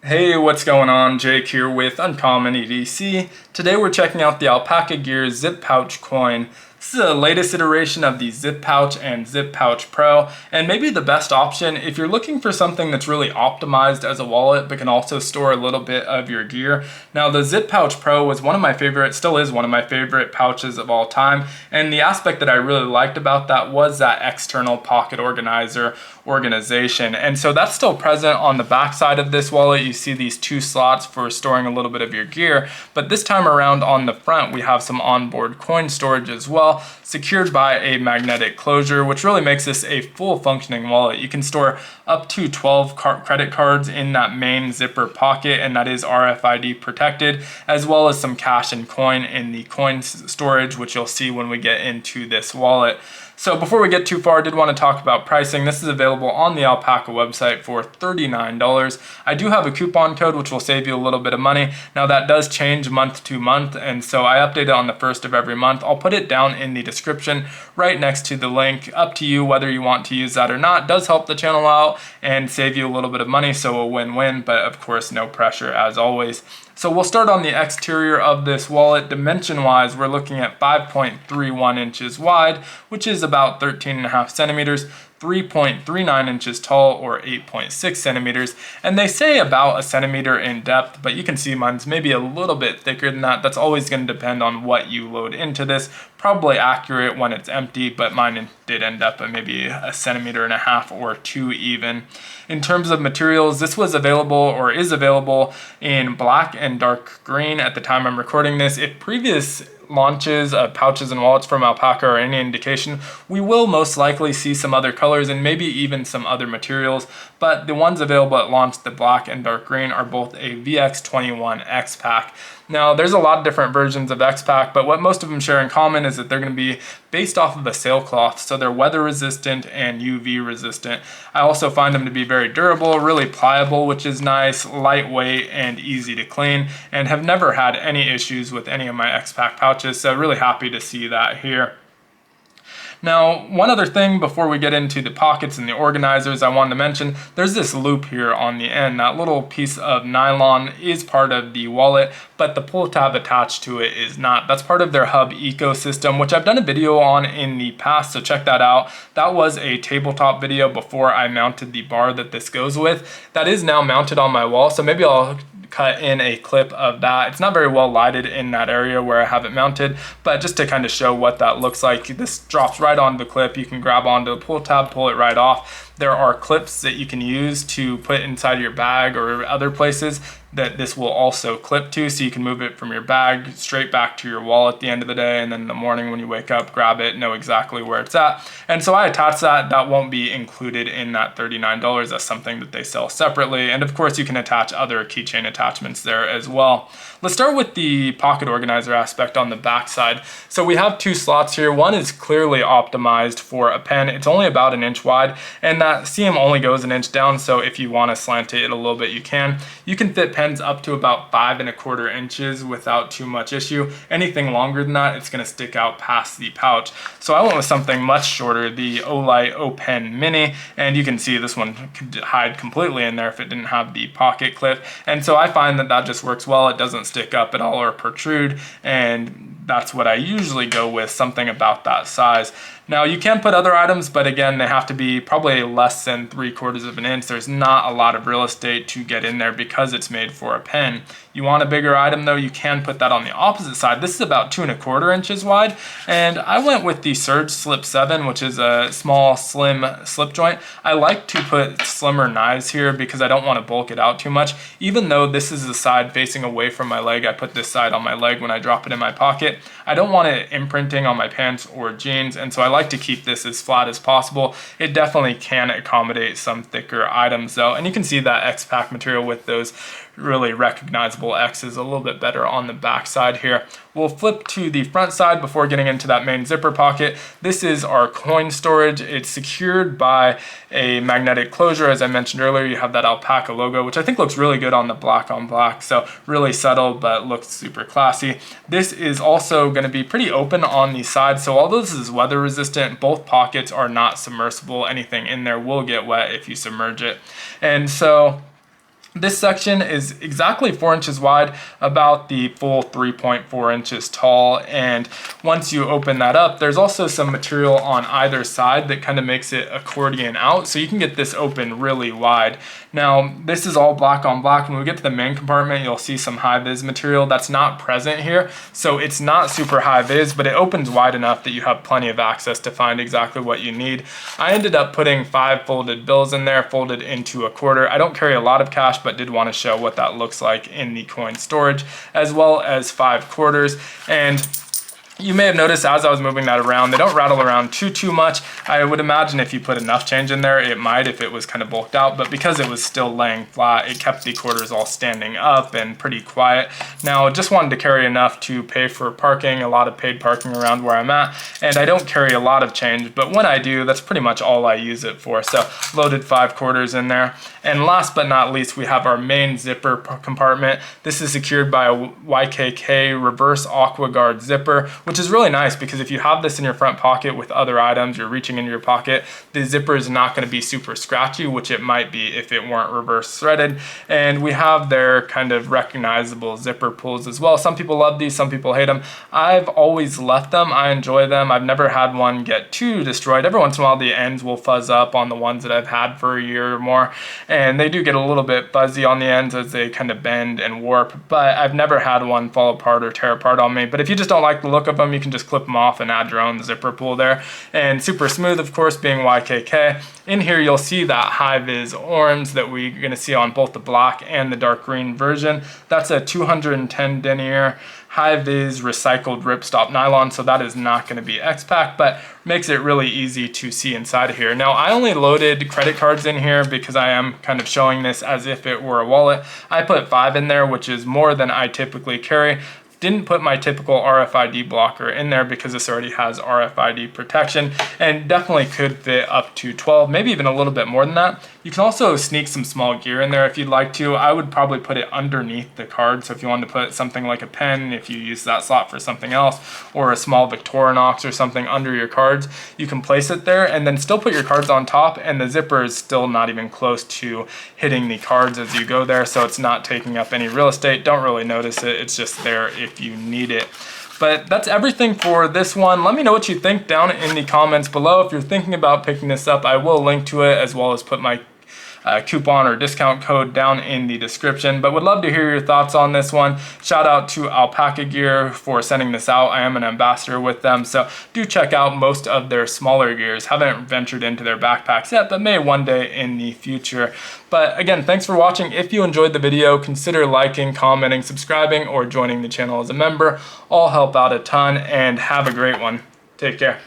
Hey, what's going on? Jake here with Uncommon EDC. Today we're checking out the Alpaka Gear Zip Pouch Coin. This is the latest iteration of the Zip Pouch and Zip Pouch Pro, and maybe the best option if you're looking for something that's really optimized as a wallet but can also store a little bit of your gear. Now the Zip Pouch Pro was one of my favorite, still is one of my favorite pouches of all time, and the aspect that I really liked about that was that external pocket organization. And so that's still present on the back side of this wallet. You see these two slots for storing a little bit of your gear, but this time around on the front we have some onboard coin storage as well, secured by a magnetic closure, which really makes this a full functioning wallet. You can store up to 12 credit cards in that main zipper pocket, and that is RFID protected, as well as some cash and coin in the coin storage, which you'll see when we get into this wallet. So before we get too far, I did want to talk about pricing. This is available on the Alpaka website for $39. I do have a coupon code which will save you a little bit of money. Now that does change month to month, and so I update it on the first of every month. I'll put it down in the description right next to the link. Up to you whether you want to use that or not. It does help the channel out and save you a little bit of money, so a win-win, but of course no pressure as always. So we'll start on the exterior of this wallet. Dimension-wise, we're looking at 5.31 inches wide, which is about 13.5 centimeters, 3.39 inches tall, or 8.6 centimeters. And they say about a centimeter in depth, but you can see mine's maybe a little bit thicker than that. That's always going to depend on what you load into this. Probably accurate when it's empty, but mine did end up at maybe a centimeter and a half or two even. In terms of materials, this was available or is available in black and dark green at the time I'm recording this. If previous launches of pouches and wallets from Alpaka are any indication, we will most likely see some other colors and maybe even some other materials, but the ones available at launch, the black and dark green, are both a VX21 Xpac. Now there's a lot of different versions of Xpac, but what most of them share in common is that they're going to be based off of a sailcloth, so they're weather resistant and UV resistant. I also find them to be very durable, really pliable, which is nice, lightweight, and easy to clean, and have never had any issues with any of my Xpac pouches, so really happy to see that here. Now, one other thing before we get into the pockets and the organizers I wanted to mention, there's this loop here on the end. That little piece of nylon is part of the wallet, but the pull tab attached to it is not. That's part of their hub ecosystem, which I've done a video on in the past, so check that out. That was a tabletop video before I mounted the bar that this goes with. That is now mounted on my wall, so maybe I'll cut in a clip of that. It's not very well lighted in that area where I have it mounted, but just to kind of show what that looks like, this drops right onto the clip. You can grab onto the pull tab, pull it right off. There are clips that you can use to put inside your bag or other places that this will also clip to, so you can move it from your bag straight back to your wall at the end of the day, and then in the morning when you wake up, grab it, know exactly where it's at. And so I attached that. That won't be included in that $39. That's something that they sell separately, and of course you can attach other keychain attachments there as well. Let's start with the pocket organizer aspect on the back side. So we have two slots here. One is clearly optimized for a pen. It's only about an inch wide, and that seam only goes an inch down, so if you want to slant it a little bit, you can. You can fit pens up to about 5.25 inches without too much issue. Anything longer than that, it's going to stick out past the pouch. So I went with something much shorter, the Olight O Pen Mini, and you can see this one could hide completely in there if it didn't have the pocket clip. And so I find that that just works well. It doesn't stick up at all or protrude, and that's what I usually go with, something about that size. Now you can put other items, but again, they have to be probably less than 3/4 of an inch. There's not a lot of real estate to get in there because it's made for a pen. You want a bigger item though, you can put that on the opposite side. This is about 2.25 inches wide, and I went with the Surge Slip 7, which is a small, slim slip joint. I like to put slimmer knives here because I don't want to bulk it out too much. Even though this is the side facing away from my leg, I put this side on my leg when I drop it in my pocket. I don't want it imprinting on my pants or jeans, and so I like to keep this as flat as possible. It definitely can accommodate some thicker items though, and you can see that Xpac material with those really recognizable X's a little bit better on the back side here. We'll flip to the front side before getting into that main zipper pocket. This is our coin storage. It's secured by a magnetic closure. As I mentioned earlier, you have that Alpaka logo, which I think looks really good on the black on black. So really subtle, but looks super classy. This is also going to be pretty open on the side. So although this is weather resistant, both pockets are not submersible. Anything in there will get wet if you submerge it. And so This section is exactly 4 inches wide, about the full 3.4 inches tall, and once you open that up, there's also some material on either side that kind of makes it accordion out, so you can get this open really wide. Now, this is all black on black. When we get to the main compartment, you'll see some high-vis material that's not present here, so it's not super high-vis, but it opens wide enough that you have plenty of access to find exactly what you need. I ended up putting 5 folded bills in there, folded into a quarter. I don't carry a lot of cash, but did want to show what that looks like in the coin storage, as well as 5 quarters. And you may have noticed as I was moving that around, they don't rattle around too much. I would imagine if you put enough change in there, it might if it was kind of bulked out, but because it was still laying flat, it kept the quarters all standing up and pretty quiet. Now, just wanted to carry enough to pay for parking, a lot of paid parking around where I'm at, and I don't carry a lot of change, but when I do, that's pretty much all I use it for. So loaded 5 quarters in there. And last but not least, we have our main zipper compartment. This is secured by a YKK Reverse Aqua Guard Zipper, which is really nice because if you have this in your front pocket with other items, you're reaching into your pocket, the zipper is not going to be super scratchy, which it might be if it weren't reverse threaded. And we have their kind of recognizable zipper pulls as well. Some people love these, some people hate them. I've always left them. I enjoy them. I've never had one get too destroyed. Every once in a while the ends will fuzz up on the ones that I've had for a year or more, and they do get a little bit fuzzy on the ends as they kind of bend and warp, but I've never had one fall apart or tear apart on me. But if you just don't like the look of them, you can just clip them off and add your own zipper pull there. And super smooth, of course, being YKK. In here you'll see that high-vis orange that we're going to see on both the black and the dark green version. That's a 210 denier Hi-Vis Recycled Ripstop Nylon, so that is not going to be Xpac, but makes it really easy to see inside of here. Now, I only loaded credit cards in here because I am kind of showing this as if it were a wallet. I put 5 in there, which is more than I typically carry. Didn't put my typical RFID blocker in there because this already has RFID protection, and definitely could fit up to 12, maybe even a little bit more than that. You can also sneak some small gear in there if you'd like to. I would probably put it underneath the card, so if you wanted to put something like a pen, if you use that slot for something else, or a small Victorinox or something under your cards, you can place it there and then still put your cards on top, and the zipper is still not even close to hitting the cards as you go there, so it's not taking up any real estate. Don't really notice it, it's just there if you need it. But that's everything for this one. Let me know what you think down in the comments below. If you're thinking about picking this up, I will link to it as well as put my coupon or discount code down in the description, but would love to hear your thoughts on this one. Shout out to Alpaka Gear for sending this out. I am an ambassador with them, so do check out most of their smaller gears. Haven't ventured into their backpacks yet, but may one day in the future. But again, thanks for watching. If you enjoyed the video, consider liking, commenting, subscribing, or joining the channel as a member. All help out a ton, and have a great one. Take care.